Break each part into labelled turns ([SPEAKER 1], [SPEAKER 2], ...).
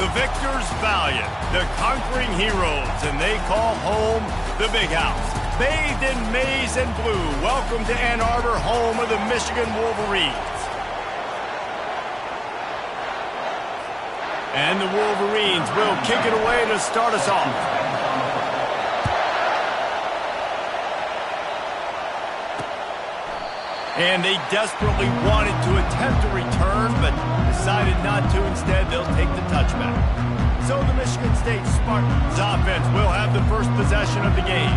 [SPEAKER 1] The victors valiant, the conquering heroes, and they call home the Big House. Bathed in maize and blue, welcome to Ann Arbor, home of the Michigan Wolverines. And the Wolverines will kick it away to start us off. And they desperately wanted to attempt a return, but decided not to. Instead, they'll take the touchback. So the Michigan State Spartans offense will have the first possession of the game.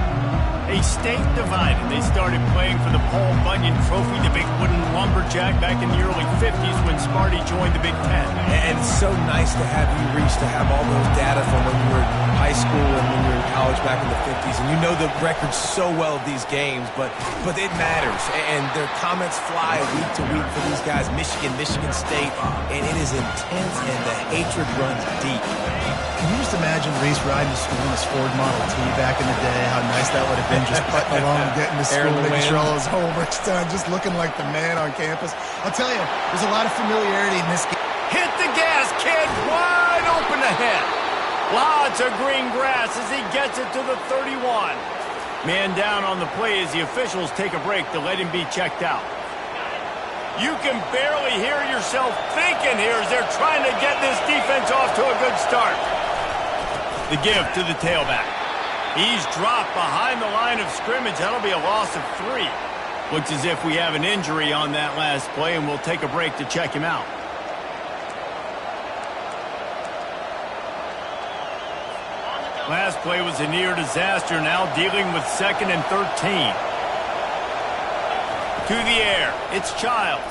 [SPEAKER 1] A state divided. They started playing for the Paul Bunyan Trophy, the big wooden lumberjack, back in the early 50s when Sparty joined the Big Ten.
[SPEAKER 2] And it's so nice to have you reach to have all those data from when you were in high school and when you were in college back in the 50s. And you know the records so well of these games, but it matters. And their comments fly week to week for these guys. Michigan State, and it is intense and the hatred runs deep.
[SPEAKER 3] Can you just imagine Reese riding to school in his Ford Model T back in the day? How nice that would have been, just putting along, getting to school, making sure all his homework's done, just looking like the man on campus. I'll tell you, there's a lot of familiarity in this game.
[SPEAKER 1] Hit the gas, kid! Wide open ahead. Lots of green grass as he gets it to the 31. Man down on the play as the officials take a break to let him be checked out. You can barely hear yourself thinking here as they're trying to get this defense off to a good start. The give to the tailback. He's dropped behind the line of scrimmage. That'll be a loss of 3. Looks as if we have an injury on that last play, and we'll take a break to check him out. Last play was a near disaster, now dealing with 2nd and 13. To the air, it's Childs.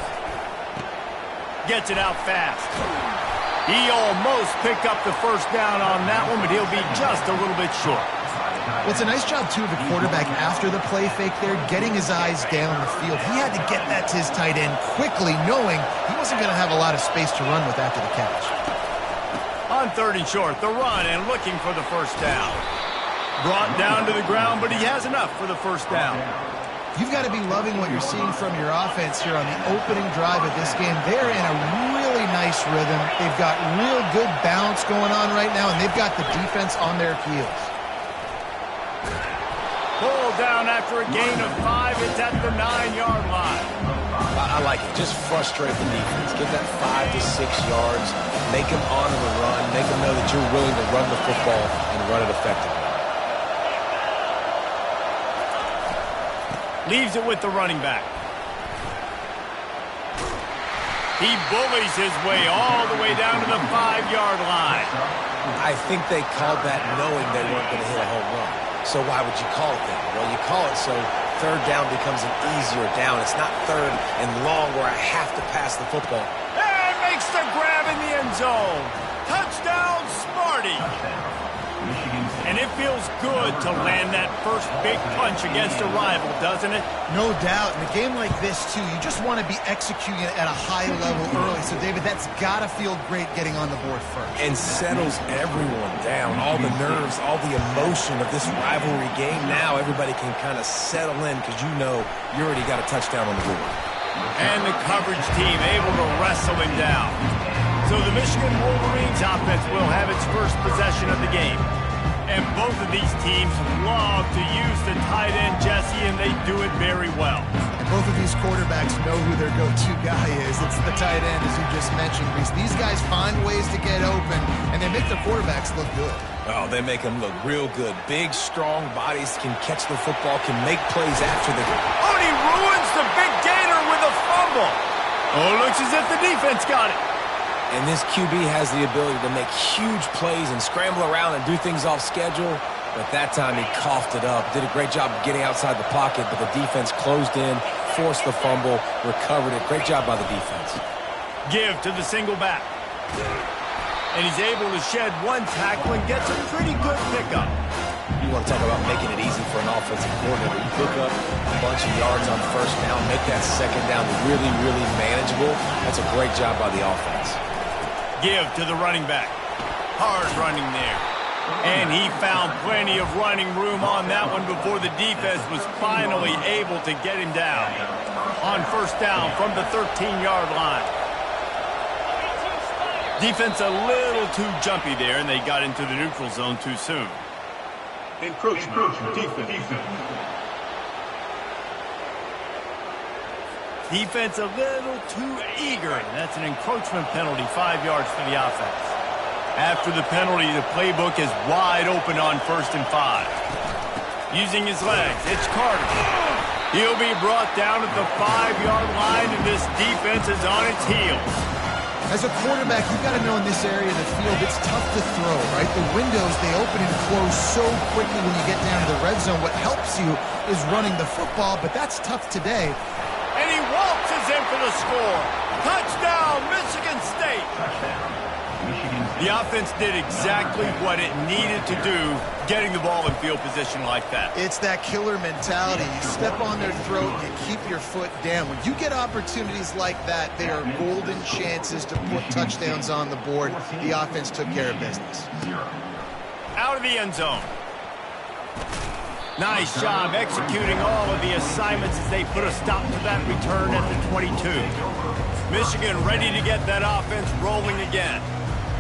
[SPEAKER 1] Gets it out fast. He almost picked up the first down on that one, but he'll be just a little bit short.
[SPEAKER 3] Well, it's a nice job, too, of the quarterback after the play fake there, getting his eyes down the field. He had to get that to his tight end quickly, knowing he wasn't going to have a lot of space to run with after the catch.
[SPEAKER 1] On 3rd and short, the run and looking for the first down. Brought down to the ground, but he has enough for the first down.
[SPEAKER 3] You've got to be loving what you're seeing from your offense here on the opening drive of this game. They're in a really nice rhythm. They've got real good balance going on right now, and they've got the defense on their heels.
[SPEAKER 1] Pulled down after a gain of 5. It's at the 9-yard line.
[SPEAKER 2] I like it. Just frustrate the defense. Get that 5 to 6 yards. Make them honor the run. Make them know that you're willing to run the football and run it effectively.
[SPEAKER 1] Leaves it with the running back. He bullies his way all the way down to the 5-yard line.
[SPEAKER 2] I think they called that knowing they weren't going to hit a home run. So why would you call it that? Well, you call it so 3rd down becomes an easier down. It's not 3rd and long where I have to pass the football.
[SPEAKER 1] And makes the grab in the end zone. Touchdown, Sparty. And it feels good to land that first big punch against a rival, doesn't it?
[SPEAKER 3] No doubt. In a game like this, too, you just want to be executing it at a high level early. So, David, that's got to feel great getting on the board first.
[SPEAKER 2] And settles everyone down. All the nerves, all the emotion of this rivalry game. Now everybody can kind of settle in because you know you already got a touchdown on the board.
[SPEAKER 1] And the coverage team able to wrestle him down. So the Michigan Wolverines offense will have its first possession of the game. And both of these teams love to use the tight end, Jesse, and they do it very well.
[SPEAKER 3] And both of these quarterbacks know who their go-to guy is. It's the tight end, as you just mentioned, Reese. These guys find ways to get open, and they make their quarterbacks look good.
[SPEAKER 2] Oh, they make them look real good. Big, strong bodies can catch the football, can make plays after the game.
[SPEAKER 1] Oh, and he ruins the big gainer with a fumble. Oh, looks as if the defense got it.
[SPEAKER 2] And this QB has the ability to make huge plays and scramble around and do things off schedule. But that time he coughed it up. Did a great job of getting outside the pocket, but the defense closed in, forced the fumble, recovered it. Great job by the defense.
[SPEAKER 1] Give to the single back. And he's able to shed one tackle and gets a pretty good pickup.
[SPEAKER 2] You want to talk about making it easy for an offensive coordinator. You pick up a bunch of yards on first down, make that second down really, really manageable. That's a great job by the offense.
[SPEAKER 1] Give to the running back. Hard running there. And he found plenty of running room on that one before the defense was finally able to get him down. On first down from the 13-yard line. Defense a little too jumpy there, and they got into the neutral zone too soon.
[SPEAKER 4] Encroachment. Defense.
[SPEAKER 1] Defense a little too eager. That's an encroachment penalty, 5 yards for the offense. After the penalty, the playbook is wide open on 1st and 5. Using his legs, it's Carter. He'll be brought down at the 5-yard line, and this defense is on its heels.
[SPEAKER 3] As a quarterback, you've got to know in this area of the field, it's tough to throw, right? The windows, they open and close so quickly when you get down to the red zone. What helps you is running the football, but that's tough today.
[SPEAKER 1] And he waltzes in for the score. Touchdown, Michigan State. The offense did exactly what it needed to do, getting the ball in field position like that.
[SPEAKER 3] It's that killer mentality. You step on their throat, you keep your foot down. When you get opportunities like that, they are golden chances to put touchdowns on the board. The offense took care of business.
[SPEAKER 1] Out of the end zone. Nice job executing all of the assignments as they put a stop to that return at the 22. Michigan ready to get that offense rolling again.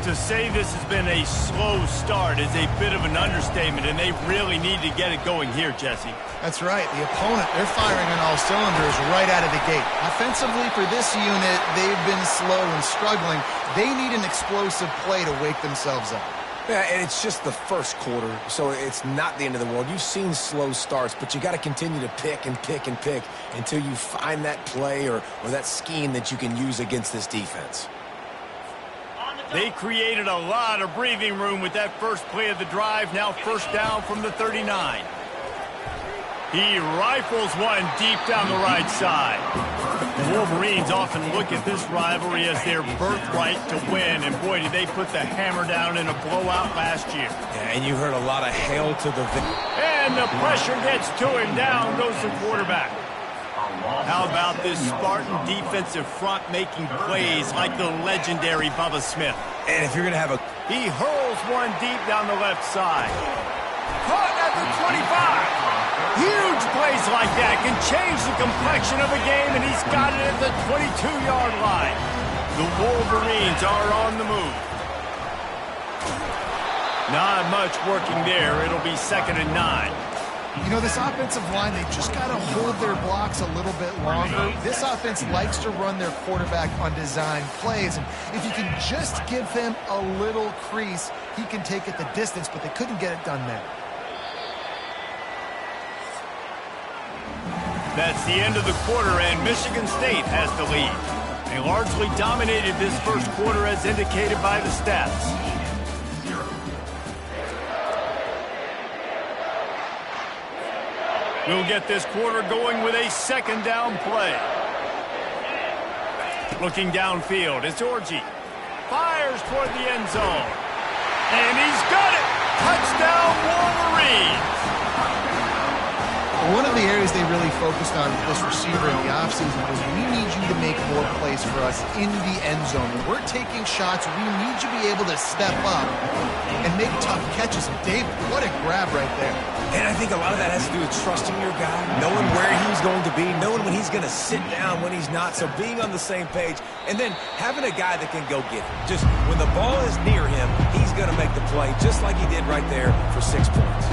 [SPEAKER 1] To say this has been a slow start is a bit of an understatement, and they really need to get it going here, Jesse.
[SPEAKER 3] That's right. The opponent, they're firing on all cylinders right out of the gate. Offensively for this unit, they've been slow and struggling. They need an explosive play to wake themselves up.
[SPEAKER 2] Yeah, and it's just the first quarter, so it's not the end of the world. You've seen slow starts, but you got to continue to pick and pick and pick until you find that play or that scheme that you can use against this defense.
[SPEAKER 1] They created a lot of breathing room with that first play of the drive. Now 1st down from the 39. He rifles one deep down the right side. The Wolverines often look at this rivalry as their birthright to win. And boy, did they put the hammer down in a blowout last year.
[SPEAKER 2] Yeah, and you heard a lot of hail to the victory.
[SPEAKER 1] And the pressure gets to him. Down goes the quarterback. How about this Spartan defensive front making plays like the legendary Bubba Smith?
[SPEAKER 2] And if you're going to have a...
[SPEAKER 1] He hurls one deep down the left side. Caught at the 25. Huge plays like that can change the complexion of a game, and he's got it at the 22-yard line. The Wolverines are on the move. Not much working there. It'll be 2nd and 9.
[SPEAKER 3] You know, this offensive line, they just got to hold their blocks a little bit longer. This offense likes to run their quarterback on design plays. And if you can just give him a little crease, he can take it the distance, but they couldn't get it done there.
[SPEAKER 1] That's the end of the quarter, and Michigan State has the lead. They largely dominated this first quarter as indicated by the stats. We'll get this quarter going with a 2nd down play. Looking downfield, it's Orji. Fires toward the end zone. And he's got it! Touchdown, Wolverines!
[SPEAKER 3] One of the areas they really focused on with this receiver in the offseason was we need you to make more plays for us in the end zone. When we're taking shots, we need you to be able to step up and make tough catches. And David, what a grab right there.
[SPEAKER 2] And I think a lot of that has to do with trusting your guy, knowing where he's going to be, knowing when he's going to sit down, when he's not, so being on the same page, and then having a guy that can go get it. Just when the ball is near him, he's going to make the play, just like he did right there for 6 points.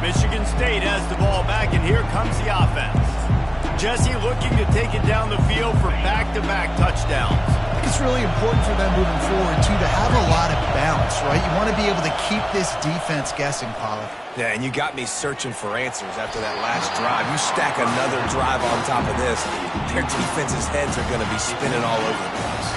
[SPEAKER 1] Michigan State has the ball back, and here comes the offense. Jesse looking to take it down the field for back-to-back touchdowns.
[SPEAKER 3] I think it's really important for them moving forward, too, to have a lot of balance, right? You want to be able to keep this defense guessing, Pollard.
[SPEAKER 2] Yeah, and you got me searching for answers after that last drive. You stack another drive on top of this, their defense's heads are going to be spinning all over the place.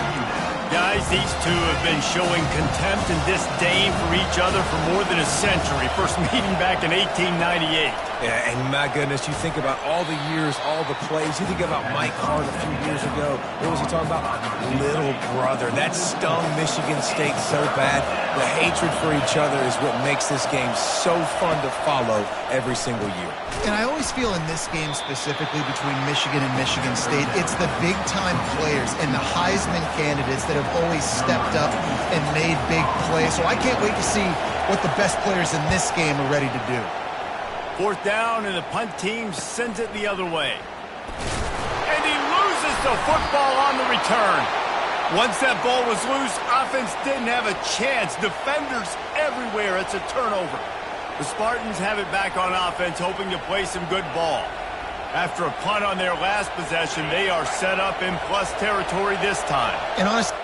[SPEAKER 1] Guys, these two have been showing contempt and disdain for each other for more than a century. First meeting back in 1898.
[SPEAKER 2] Yeah, and my goodness, you think about all the years, all the plays. You think about Mike Hart a few years ago. What was he talking about? Little brother. That stung Michigan State so bad. The hatred for each other is what makes this game so fun to follow every single year.
[SPEAKER 3] And I always feel in this game specifically between Michigan and Michigan State, it's the big-time players and the Heisman candidates that have always stepped up and made big plays. So I can't wait to see what the best players in this game are ready to do.
[SPEAKER 1] 4th down, and the punt team sends it the other way. And he loses the football on the return. Once that ball was loose, offense didn't have a chance. Defenders everywhere. It's a turnover. The Spartans have it back on offense, hoping to play some good ball. After a punt on their last possession, they are set up in plus territory this time.
[SPEAKER 3] And honestly,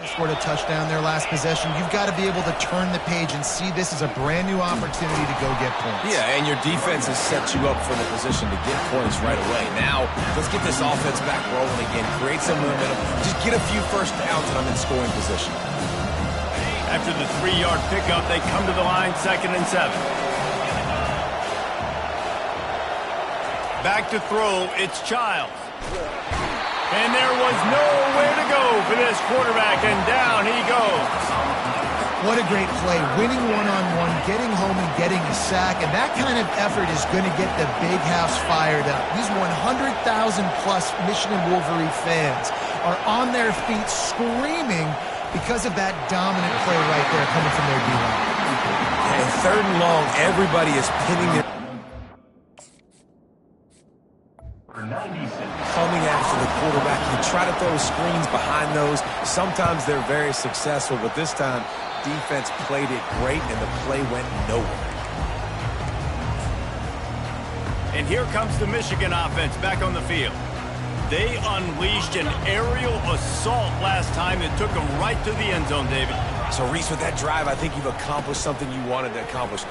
[SPEAKER 3] scored a touchdown their last possession. You've got to be able to turn the page and see this as a brand new opportunity to go get points.
[SPEAKER 2] Yeah, and your defense has set you up for the position to get points right away. Now, let's get this offense back rolling again, create some momentum, just get a few first downs and I'm in scoring position.
[SPEAKER 1] After the 3-yard pickup, they come to the line, 2nd and 7. Back to throw, it's Childs. And there was nowhere to go for this quarterback, and down he goes.
[SPEAKER 3] What a great play. Winning one-on-one, getting home and getting a sack, and that kind of effort is going to get the big house fired up. These 100,000-plus Michigan Wolverine fans are on their feet screaming because of that dominant play right there coming from their D-line.
[SPEAKER 2] And 3rd and long, everybody is pinning their... coming after the quarterback. You try to throw screens behind those. Sometimes they're very successful, but this time, defense played it great, and the play went nowhere.
[SPEAKER 1] And here comes the Michigan offense back on the field. They unleashed an aerial assault last time that took them right to the end zone, David.
[SPEAKER 2] So, Reese, with that drive, I think you've accomplished something you wanted to accomplish.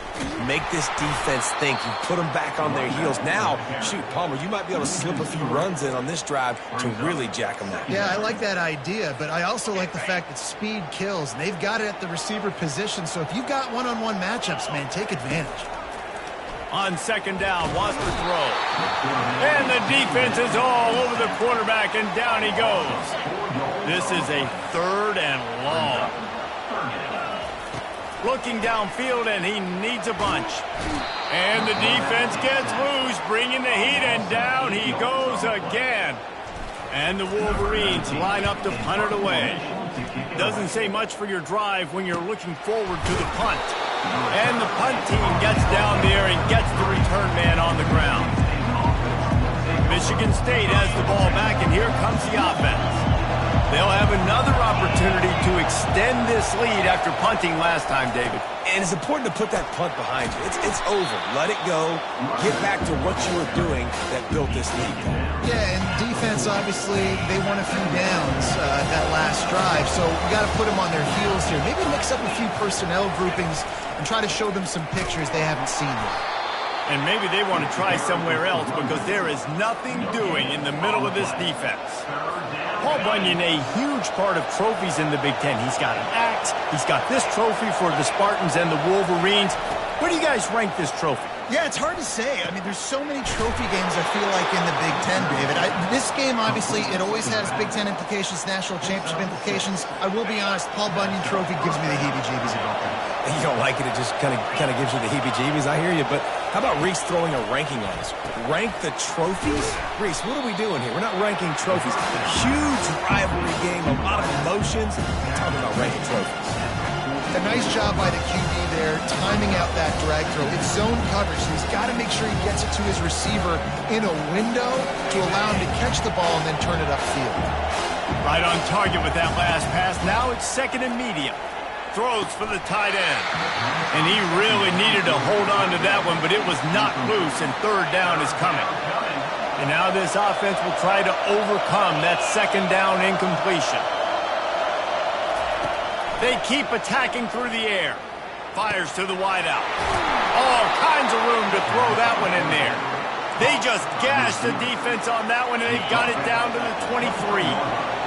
[SPEAKER 2] Make this defense think. You put them back on their heels. Now, shoot, Palmer, you might be able to slip a few runs in on this drive to really jack them up.
[SPEAKER 3] Yeah, I like that idea, but I also like the fact that speed kills. And they've got it at the receiver position, so if you've got one-on-one matchups, man, take advantage.
[SPEAKER 1] On 2nd down, wants to throw. And the defense is all over the quarterback, and down he goes. This is a 3rd and long. Looking downfield, and he needs a bunch. And the defense gets loose, bringing the heat, and down he goes again. And the Wolverines line up to punt it away. Doesn't say much for your drive when you're looking forward to the punt. And the punt team gets down there and gets the return man on the ground. Michigan State has the ball back, and here comes the offense. They'll have another opportunity to extend this lead after punting last time, David.
[SPEAKER 2] And it's important to put that punt behind you. It's over. Let it go. Get back to what you were doing that built this lead.
[SPEAKER 3] Yeah, and defense, obviously, they won a few downs that last drive, so we got to put them on their heels here. Maybe mix up a few personnel groupings and try to show them some pictures they haven't seen yet.
[SPEAKER 1] And maybe they want to try somewhere else because there is nothing doing in the middle of this defense. Paul Bunyan, a huge part of trophies in the Big Ten. He's got an axe. He's got this trophy for the Spartans and the Wolverines. Where do you guys rank this trophy?
[SPEAKER 3] Yeah, it's hard to say. I mean, there's so many trophy games, I feel like, in the Big Ten, David. This game, obviously, it always has Big Ten implications, national championship implications. I will be honest, Paul Bunyan trophy gives me the heebie-jeebies about that.
[SPEAKER 2] You don't like it, it just kind of gives you the heebie-jeebies. I hear you, but how about Reese throwing a ranking on us? Rank the trophies? Reese, what are we doing here? We're not ranking trophies. Huge rivalry game, a lot of emotions. We're talking about ranking trophies.
[SPEAKER 3] A nice job by the QB there, timing out that drag throw. It's zone coverage, so he's got to make sure he gets it to his receiver in a window to allow him to catch the ball and then turn it upfield.
[SPEAKER 1] Right on target with that last pass. Now it's 2nd and medium. Throws for the tight end. And he really needed to hold on to that one, but it was not loose, and 3rd down is coming. And now this offense will try to overcome that 2nd down incompletion. They keep attacking through the air. Fires to the wideout. All kinds of room to throw that one in there. They just gashed the defense on that one, and they got it down to the 23.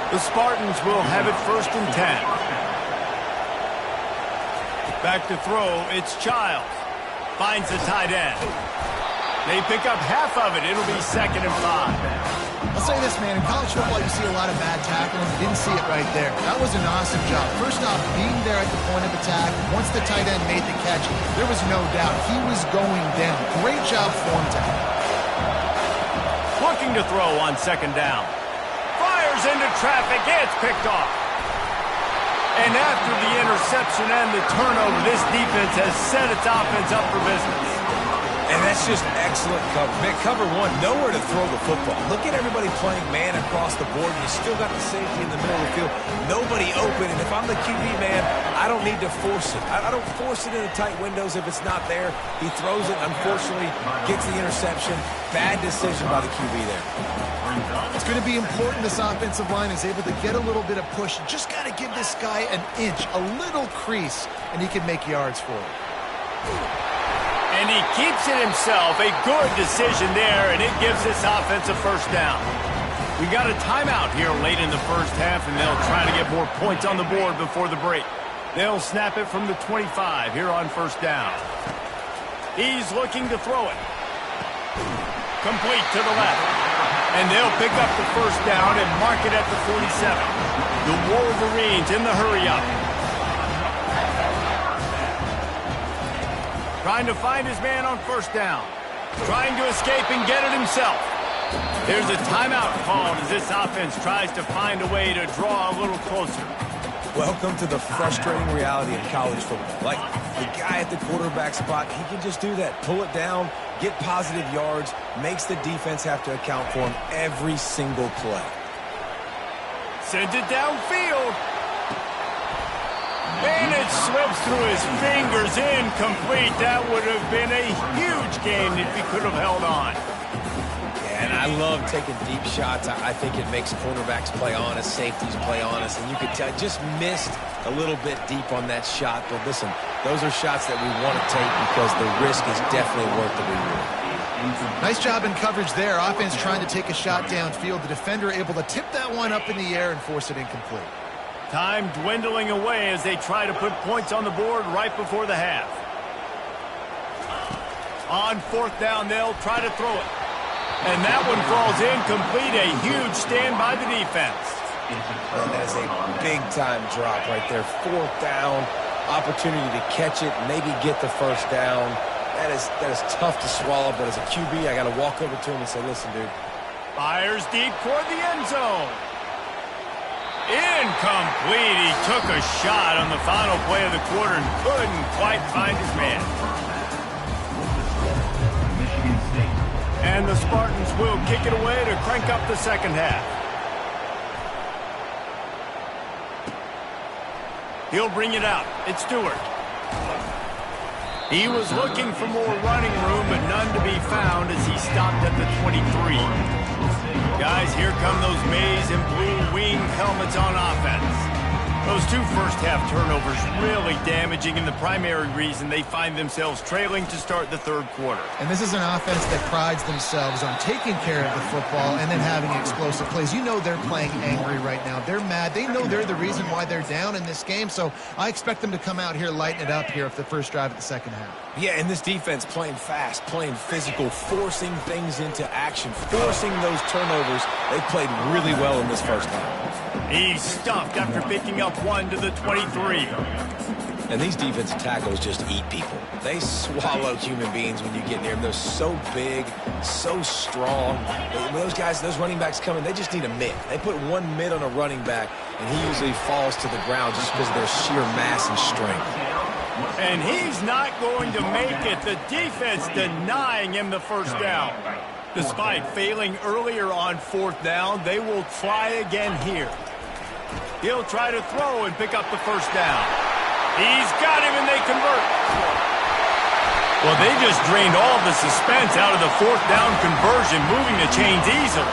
[SPEAKER 1] The Spartans will have it 1st and 10. Back to throw, it's Childs. Finds the tight end. They pick up half of it. It'll be 2nd and 5.
[SPEAKER 3] I'll say this, man. In college football, you see a lot of bad tackling. You didn't see it right there. That was an awesome job. First off, being there at the point of attack. Once the tight end made the catch, there was no doubt he was going down. Great job form tackle.
[SPEAKER 1] Looking to throw on 2nd down. Fires into traffic. It's picked off. And after the interception and the turnover, this defense has set its offense up for business.
[SPEAKER 2] And That's just excellent cover. Man, cover one, nowhere to throw the football. Look at everybody playing man across the board. You still got the safety in the middle of the field. Nobody open, and if I'm the QB, man, I don't need to force it. I don't force it into tight windows if it's not there. He throws it, unfortunately, gets the interception. Bad decision by the QB there.
[SPEAKER 3] It's going to be important this offensive line is able to get a little bit of push. Just got to give this guy an inch, a little crease, and he can make yards for it.
[SPEAKER 1] And he keeps it himself. A good decision there, and it gives this offense a first down. We got a timeout here late in the first half, and they'll try to get more points on the board before the break. They'll snap it from the 25 here on first down. He's looking to throw it. Complete to the left. And they'll pick up the first down and mark it at the 47. The Wolverines in the hurry-up. Trying to find his man on first down. Trying to escape and get it himself. There's a timeout called as this offense tries to find a way to draw a little closer.
[SPEAKER 2] Welcome to the frustrating reality of college football. Like, the guy at the quarterback spot, he can just do that. Pull it down, get positive yards, makes the defense have to account for him every single play.
[SPEAKER 1] Sends it downfield. And it slips through his fingers, incomplete. That would have been a huge gain if he could have held on.
[SPEAKER 2] Yeah, and I love taking deep shots. I think it makes cornerbacks play honest, safeties play honest, and you could tell just missed a little bit deep on that shot. But listen, those are shots that we want to take because the risk is definitely worth the reward.
[SPEAKER 3] Nice job in coverage there. Offense trying to take a shot downfield. The defender able to tip that one up in the air and force it incomplete.
[SPEAKER 1] Time dwindling away as they try to put points on the board right before the half. On fourth down, they'll try to throw it. And that one falls incomplete. A huge stand by the defense.
[SPEAKER 2] And that is a big-time drop right there. Fourth down, opportunity to catch it, maybe get the first down. That is tough to swallow, but as a QB, I got to walk over to him and say, listen, dude.
[SPEAKER 1] Fires deep toward the end zone. Incomplete. He took a shot on the final play of the quarter and couldn't quite find his man. And the Spartans will kick it away to crank up the second half. He'll bring it out. It's Stewart. He was looking for more running room, but none to be found as he stopped at the 23. Guys, here come those maize and blue wing helmets on offense. Those two first-half turnovers really damaging, and the primary reason they find themselves trailing to start the third quarter.
[SPEAKER 3] And this is an offense that prides themselves on taking care of the football and then having explosive plays. You know they're playing angry right now. They're mad. They know they're the reason why they're down in this game, so I expect them to come out here, lighten it up here for the first drive of the second half.
[SPEAKER 2] Yeah, and this defense playing fast, playing physical, forcing things into action, forcing those turnovers. They played really well in this first half.
[SPEAKER 1] He's stuffed after picking up one to the 23.
[SPEAKER 2] And these defensive tackles just eat people. They swallow human beings when you get near them. They're so big, so strong. When those guys, those running backs come in, they just need a mid. They put one mid on a running back, and he usually falls to the ground just because of their sheer mass and strength.
[SPEAKER 1] And he's not going to make it. The defense denying him the first down. Despite failing earlier on fourth down, they will try again here. He'll try to throw and pick up the first down. He's got him, and they convert. Well, they just drained all the suspense out of the fourth down conversion, moving the chains easily.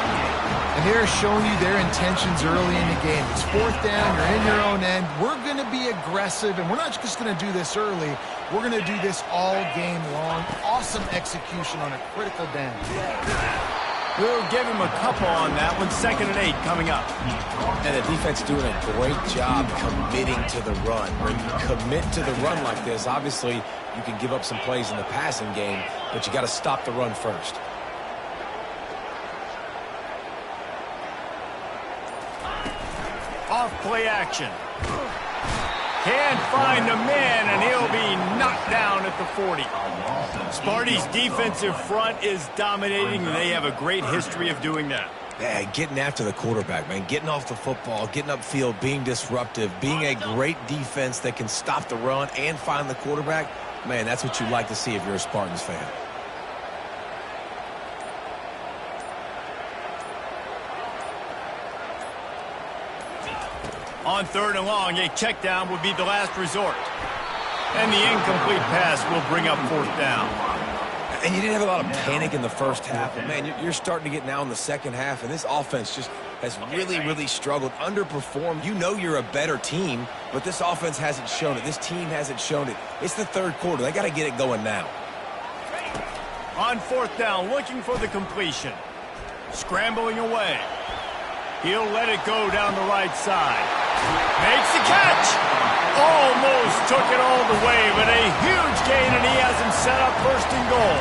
[SPEAKER 3] And they're showing you their intentions early in the game. It's fourth down, you're in your own end. We're going to be aggressive, and we're not just going to do this early. We're going to do this all game long. Awesome execution on a critical down.
[SPEAKER 1] We'll give him a couple on that one. 2nd and 8 coming up.
[SPEAKER 2] And the defense doing a great job committing to the run. When you commit to the run like this, obviously you can give up some plays in the passing game, but you got to stop the run first.
[SPEAKER 1] Off play action. Can't find a man, and he'll be knocked down at the 40. Sparty's defensive front is dominating, and they have a great history of doing that.
[SPEAKER 2] Yeah, getting after the quarterback, man. Getting off the football, getting upfield, being disruptive, being a great defense that can stop the run and find the quarterback. Man, that's what you like to see if you're a Spartans fan.
[SPEAKER 1] On 3rd and long, a check down would be the last resort. And the incomplete pass will bring up 4th down.
[SPEAKER 2] And you didn't have a lot of panic in the first half. But man, you're starting to get now in the second half, and this offense just has really struggled, underperformed. You know you're a better team, but this offense hasn't shown it. This team hasn't shown it. It's the 3rd quarter. They got to get it going now.
[SPEAKER 1] On 4th down, looking for the completion. Scrambling away. He'll let it go down the right side. Makes the catch! Almost took it all the way, but a huge gain, and he has him set up 1st and goal.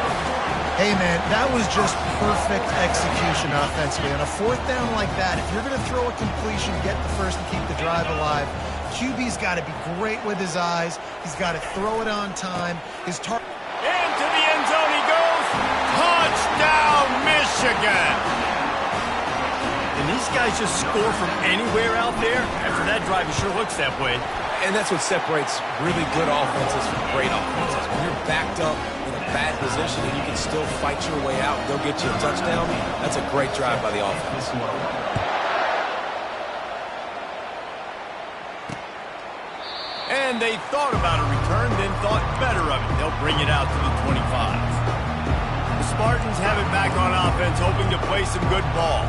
[SPEAKER 3] Hey, man, that was just perfect execution offensively. On a 4th down like that, if you're going to throw a completion, get the first and keep the drive alive, QB's got to be great with his eyes. He's got to throw it on time. His target.
[SPEAKER 1] Into the end zone he goes. Touchdown, Michigan. And these guys just score from anywhere out there. After that drive, it sure looks that way.
[SPEAKER 2] And that's what separates really good offenses from great offenses. When you're backed up in a bad position and you can still fight your way out and go get you a touchdown, that's a great drive by the offense.
[SPEAKER 1] And they thought about a return, then thought better of it. They'll bring it out to the 25. The Spartans have it back on offense, hoping to play some good ball.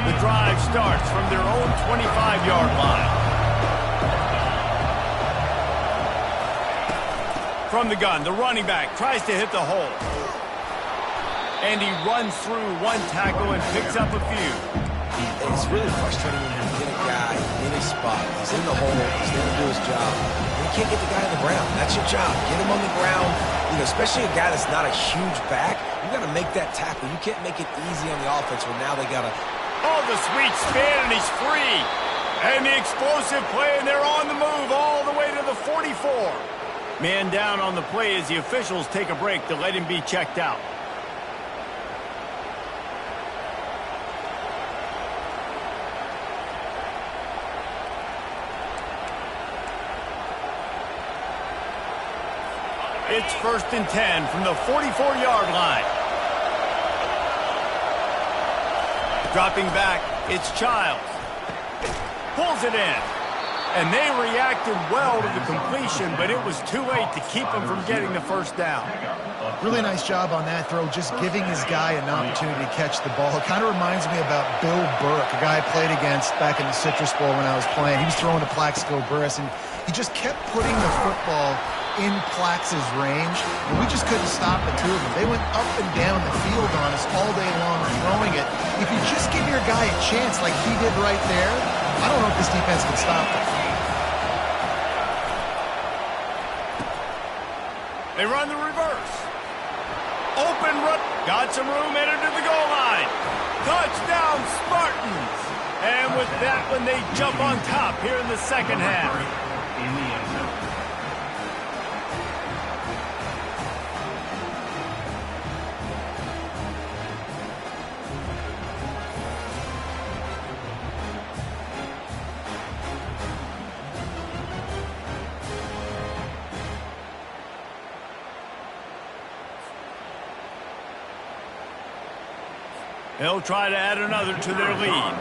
[SPEAKER 1] The drive starts from their own 25-yard line. From the gun, the running back tries to hit the hole. And he runs through one tackle and picks up a few.
[SPEAKER 2] It's really frustrating when you get a guy in his spot. He's in the hole. He's there to do his job. And you can't get the guy on the ground. That's your job. Get him on the ground. You know, especially a guy that's not a huge back. You got to make that tackle. You can't make it easy on the offense where now they got to.
[SPEAKER 1] Oh, the sweet spin, and he's free. And the explosive play, and they're on the move all the way to the 44. Man down on the play as the officials take a break to let him be checked out. It's 1st and 10 from the 44-yard line. Dropping back, it's Childs. Pulls it in. And they reacted well to the completion, but it was too late to keep him from getting the 1st down.
[SPEAKER 3] Really nice job on that throw, just giving his guy an opportunity to catch the ball. It kind of reminds me about Bill Burke, a guy I played against back in the Citrus Bowl when I was playing. He was throwing to Plaxico Burress, and he just kept putting the football in Plax's range, and we just couldn't stop the two of them. They went up and down the field on us all day long throwing it. If you just give your guy a chance like he did right there, I don't know if this defense can stop it.
[SPEAKER 1] They run the reverse. Open run. Got some room, headed to the goal line. Touchdown, Spartans. And with that one, they jump on top here in the second half.
[SPEAKER 4] In the end zone.
[SPEAKER 1] They'll try to add another to their lead.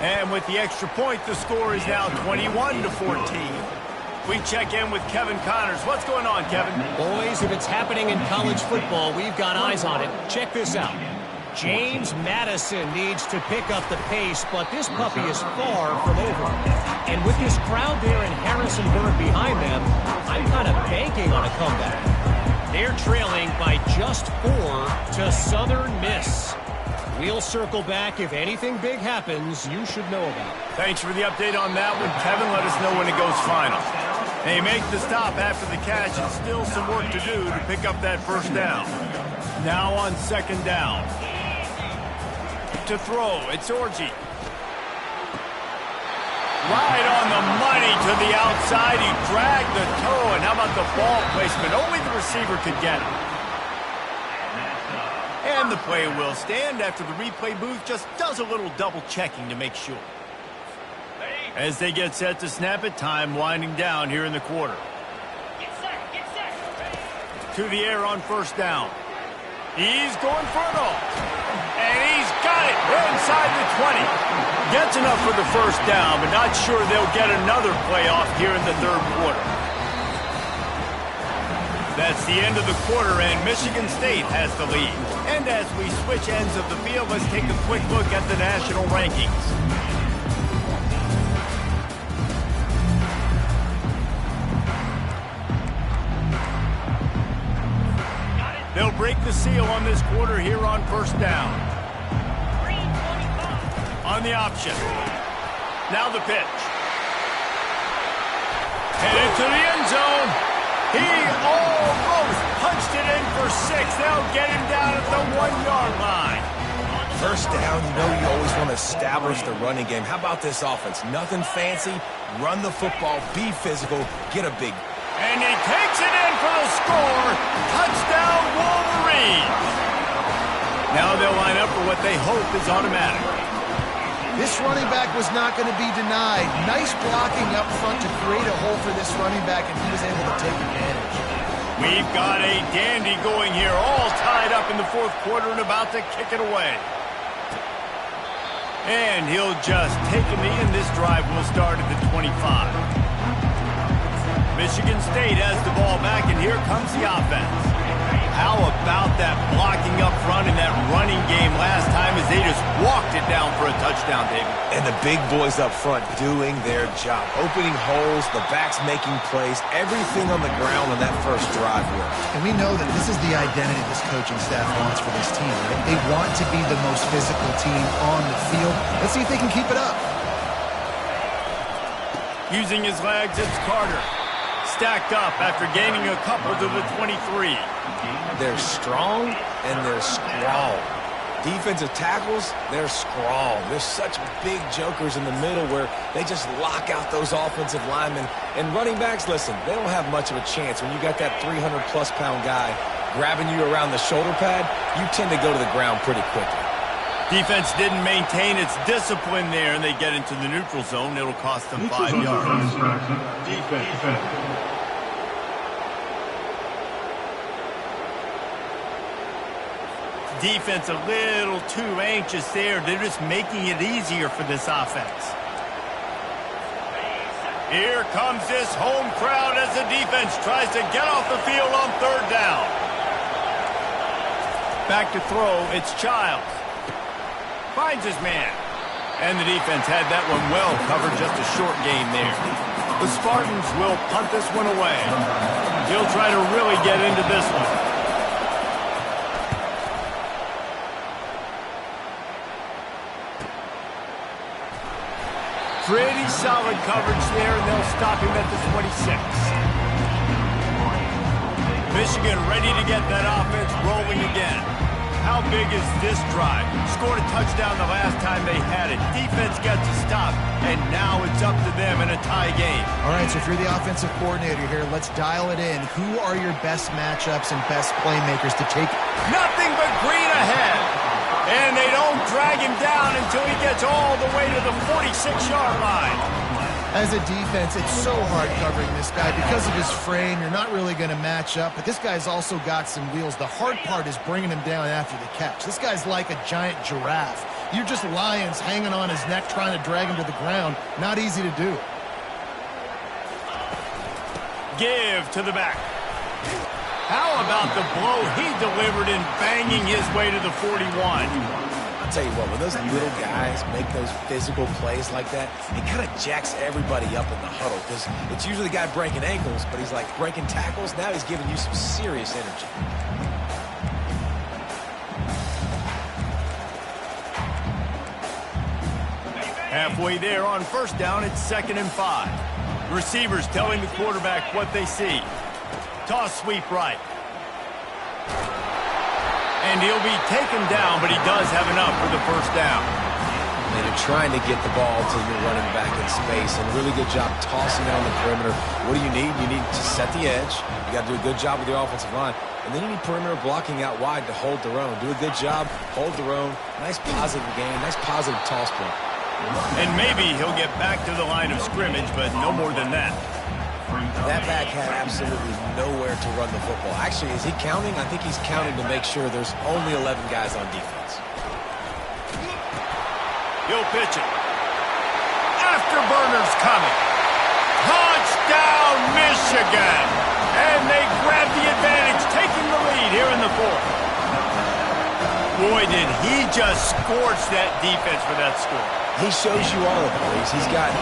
[SPEAKER 1] And with the extra point, the score is now 21-14. We check in with Kevin Connors. What's going on, Kevin?
[SPEAKER 5] Boys, if it's happening in college football, we've got eyes on it. Check this out. James Madison needs to pick up the pace, but this puppy is far from over. And with this crowd there in Harrisonburg behind them, I'm kind of banking on a comeback. They're trailing by just 4 to Southern Miss. We'll circle back. If anything big happens, you should know about it.
[SPEAKER 1] Thanks for the update on that one, Kevin. Let us know when it goes final. They make the stop after the catch, and still some work to do to pick up that 1st down. Now on 2nd down. To throw, it's Orji. Right on the money to the outside. He dragged the toe, and how about the ball placement? Only the receiver could get it. And the play will stand after the replay booth just does a little double checking to make sure. As they get set to snap it, time winding down here in the quarter.
[SPEAKER 6] Get set.
[SPEAKER 1] To the air on 1st down. He's going for it all. got it inside the 20. Gets enough for the first down, but not sure they'll get another playoff here in the third quarter. That's the end of the quarter, and Michigan State has the lead. And as we switch ends of the field, let's take a quick look at the national rankings. They'll break the seal on this quarter here on first down. On the option. Now the pitch. Headed to the end zone. He almost punched it in for 6. They'll get him down at the 1-yard line.
[SPEAKER 2] First down, you know you always want to establish the running game. How about this offense? Nothing fancy. Run the football, be physical, get a big.
[SPEAKER 1] And he takes it in for the score. Touchdown, Wolverines. Now they'll line up for what they hope is automatic.
[SPEAKER 3] This running back was not going to be denied. Nice blocking up front to create a hole for this running back, and he was able to take advantage.
[SPEAKER 1] We've got a dandy going here, all tied up in the fourth quarter and about to kick it away. And he'll just take a knee, and this drive will start at the 25. Michigan State has the ball back, and here comes the offense. How about that blocking up front and that running game last time as they just walked it down for a touchdown, David?
[SPEAKER 2] And the big boys up front doing their job. Opening holes, the backs making plays, everything on the ground on that first drive worked.
[SPEAKER 3] And we know that this is the identity this coaching staff wants for this team, right? They want to be the most physical team on the field. Let's see if they can keep it up.
[SPEAKER 1] Using his legs, it's Carter. Stacked up after gaining a couple to the 23.
[SPEAKER 2] They're strong and they're strong. Defensive tackles, they're strong. There's such big jokers in the middle where they just lock out those offensive linemen. And running backs, listen, they don't have much of a chance. When you got that 300-plus pound guy grabbing you around the shoulder pad, you tend to go to the ground pretty quickly.
[SPEAKER 1] Defense didn't maintain its discipline there, and they get into the neutral zone. It'll cost them 5 yards.
[SPEAKER 4] Defense.
[SPEAKER 1] Defense a little too anxious there. They're just making it easier for this offense. Here comes this home crowd as the defense tries to get off the field on third down. Back to throw, it's Childs. Finds his man. And the defense had that one well covered, just a short gain there. The Spartans will punt this one away. He'll try to really get into this one. Pretty solid coverage there, and they'll stop him at the 26. Michigan ready to get that offense rolling again. How big is this drive? Scored a touchdown the last time they had it. Defense gets a stop, and now it's up to them in a tie game.
[SPEAKER 3] All right, so if you're the offensive coordinator here, let's dial it in. Who are your best matchups and best playmakers to take?
[SPEAKER 1] Nothing but green ahead. And they don't drag him down until he gets all the way to the 46-yard line.
[SPEAKER 3] As a defense, it's so hard covering this guy. Because of his frame, you're not really going to match up. But this guy's also got some wheels. The hard part is bringing him down after the catch. This guy's like a giant giraffe. You're just lions hanging on his neck trying to drag him to the ground. Not easy to do.
[SPEAKER 1] Give to the back. How about the blow he delivered in banging his way to the 41?
[SPEAKER 2] I'll tell you what, when those little guys make those physical plays like that, it kind of jacks everybody up in the huddle because it's usually the guy breaking ankles, but he's like breaking tackles. Now he's giving you some serious energy.
[SPEAKER 1] Halfway there on first down, it's 2nd and 5. Receivers telling the quarterback what they see. Toss sweep right. And he'll be taken down, but he does have enough for the first down.
[SPEAKER 2] And you're trying to get the ball to your running back in space, and a really good job tossing it on the perimeter. What do you need? You need to set the edge. You got to do a good job with the offensive line. And then you need perimeter blocking out wide to hold their own. Do a good job, hold their own. Nice positive gain, nice positive toss point.
[SPEAKER 1] And maybe he'll get back to the line of scrimmage, but no more than that.
[SPEAKER 2] That back had absolutely nowhere to run the football. Actually, is he counting? I think he's counting to make sure there's only 11 guys on defense.
[SPEAKER 1] He'll pitch it. Afterburners coming. Touchdown, Michigan! And they grab the advantage, taking the lead here in the fourth. Boy, did he just scorch that defense for that score.
[SPEAKER 2] He shows you all of it. He's got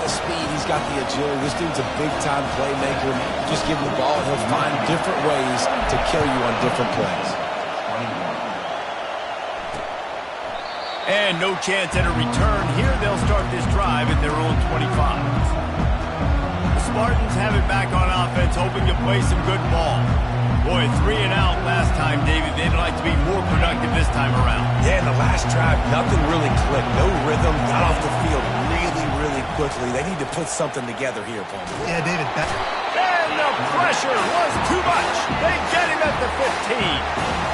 [SPEAKER 2] the speed. He's got the agility. This dude's a big-time playmaker. Just give him the ball, and he'll find different ways to kill you on different plays.
[SPEAKER 1] And no chance at a return. Here they'll start this drive at their own 25. The Spartans have it back on offense, hoping to play some good ball. Boy, 3 and out last time, David. They'd like to be more productive this time around.
[SPEAKER 2] Yeah, in the last drive, nothing really clicked. No rhythm. Got off the field really quickly. They need to put something together here, Paul.
[SPEAKER 3] Yeah, David.
[SPEAKER 1] And the pressure was too much. They get him at the 15.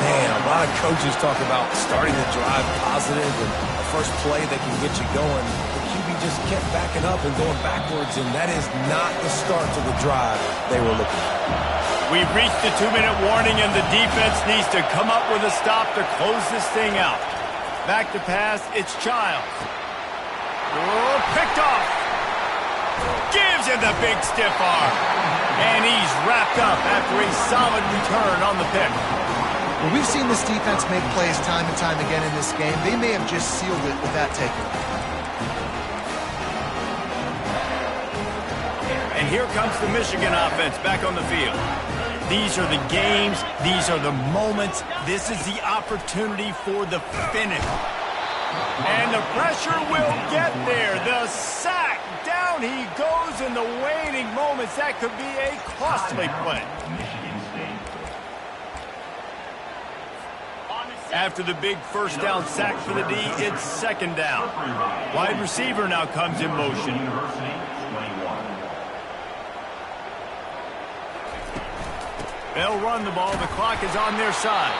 [SPEAKER 2] Man, a lot of coaches talk about starting the drive positive and the first play that can get you going. The QB just kept backing up and going backwards, and that is not the start to the drive they were looking for.
[SPEAKER 1] We've reached the 2-minute warning, and the defense needs to come up with a stop to close this thing out. Back to pass, it's Childs. Oh, picked off. Gives him the big stiff arm. And he's wrapped up after a solid return on the pick.
[SPEAKER 3] Well, we've seen this defense make plays time and time again in this game. They may have just sealed it with that takeaway.
[SPEAKER 1] And here comes the Michigan offense back on the field. These are the games. These are the moments. This is the opportunity for the finish. And the pressure will get there. The sack. Down he goes in the waning moments. That could be a costly play. After the big first down sack for the D, it's second down. Wide receiver now comes in motion. They'll run the ball. The clock is on their side.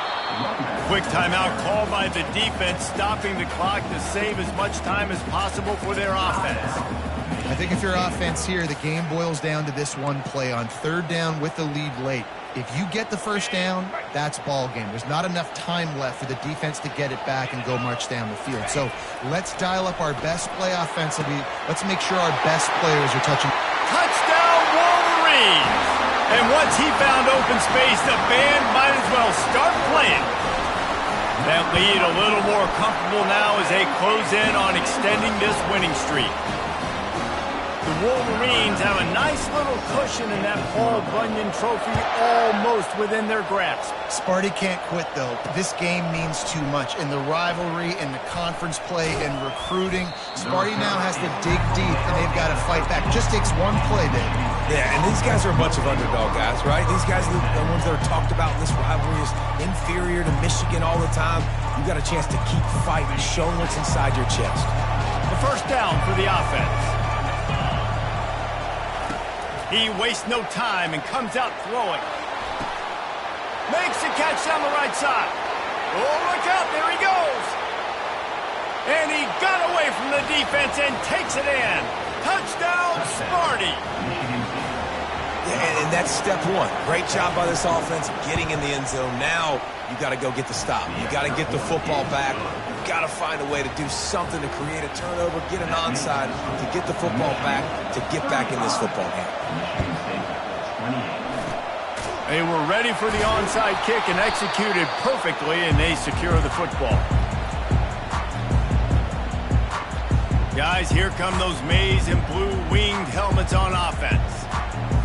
[SPEAKER 1] Quick timeout called by the defense, stopping the clock to save as much time as possible for their offense.
[SPEAKER 3] I think if you're offense here, the game boils down to this one play on third down with the lead late. If you get the first down, that's ball game. There's not enough time left for the defense to get it back and go march down the field. So let's dial up our best play offensively. Let's make sure our best players are touching.
[SPEAKER 1] Touchdown, Wolverines! And once he found open space, the band might as well start playing. That lead a little more comfortable now as they close in on extending this winning streak. The Wolverines have a nice little cushion in that Paul Bunyan trophy almost within their grasp.
[SPEAKER 3] Sparty can't quit, though. This game means too much. In the rivalry, in the conference play, in recruiting, Sparty now has to dig deep, and they've got to fight back. Just takes one play, Dave.
[SPEAKER 2] Yeah, and these guys are a bunch of underdog guys, right? These guys are the ones that are talked about in this rivalry as inferior to Michigan all the time. You got a chance to keep fighting, showing what's inside your chest.
[SPEAKER 1] The first down for the offense. He wastes no time and comes out throwing. Makes the catch down the right side. Oh, look out, there he goes. And he got away from the defense and takes it in. Touchdown, Sparty.
[SPEAKER 2] Yeah, and that's step one. Great job by this offense getting in the end zone. Now you got to go get the stop. You got to get the football back. You got to find a way to do something to create a turnover, get an onside, to get the football back, to get back in this football game.
[SPEAKER 1] They were ready for the onside kick and executed perfectly, and they secure the football. Guys, here come those maize and blue winged helmets on offense.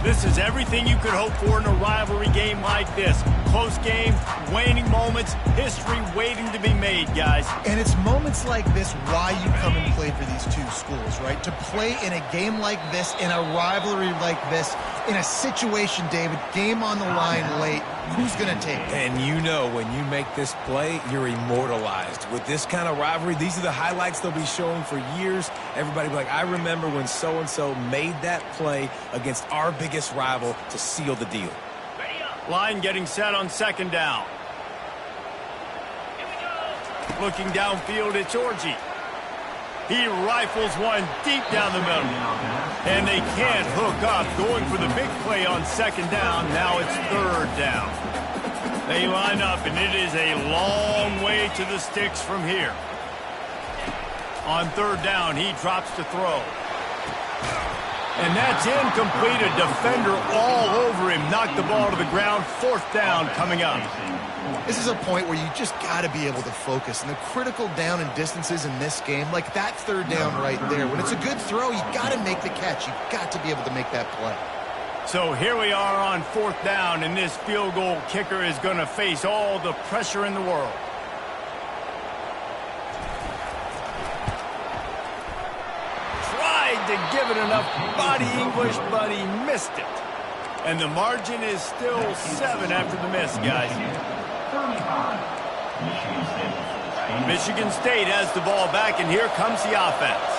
[SPEAKER 1] This is everything you could hope for in a rivalry game like this. Close game, waning moments, history waiting to be made, guys.
[SPEAKER 3] And it's moments like this why you come and play for these two schools, right? To play in a game like this, in a rivalry like this, in a situation, David, game on the line late, who's going to take it?
[SPEAKER 2] And you know when you make this play, you're immortalized. With this kind of rivalry, these are the highlights they'll be showing for years. Everybody will be like, I remember when so-and-so made that play against our biggest rival to seal the deal.
[SPEAKER 1] Line getting set on second down. Looking downfield, it's Orji. He rifles one deep down the middle. And they can't hook up, going for the big play on second down. Now it's third down. They line up, and it is a long way to the sticks from here. On third down, he drops to throw. And that's incomplete. A defender all over him. Knocked the ball to the ground. Fourth down coming up.
[SPEAKER 3] This is a point where you just got to be able to focus. And the critical down and distances in this game, like that third down right there, when it's a good throw, you got to make the catch. You got to be able to make that play.
[SPEAKER 1] So here we are on fourth down, and this field goal kicker is going to face all the pressure in the world. To give it enough body English, but he missed it. And the margin is still 7 after the miss, guys. Michigan State has the ball back, and here comes the offense.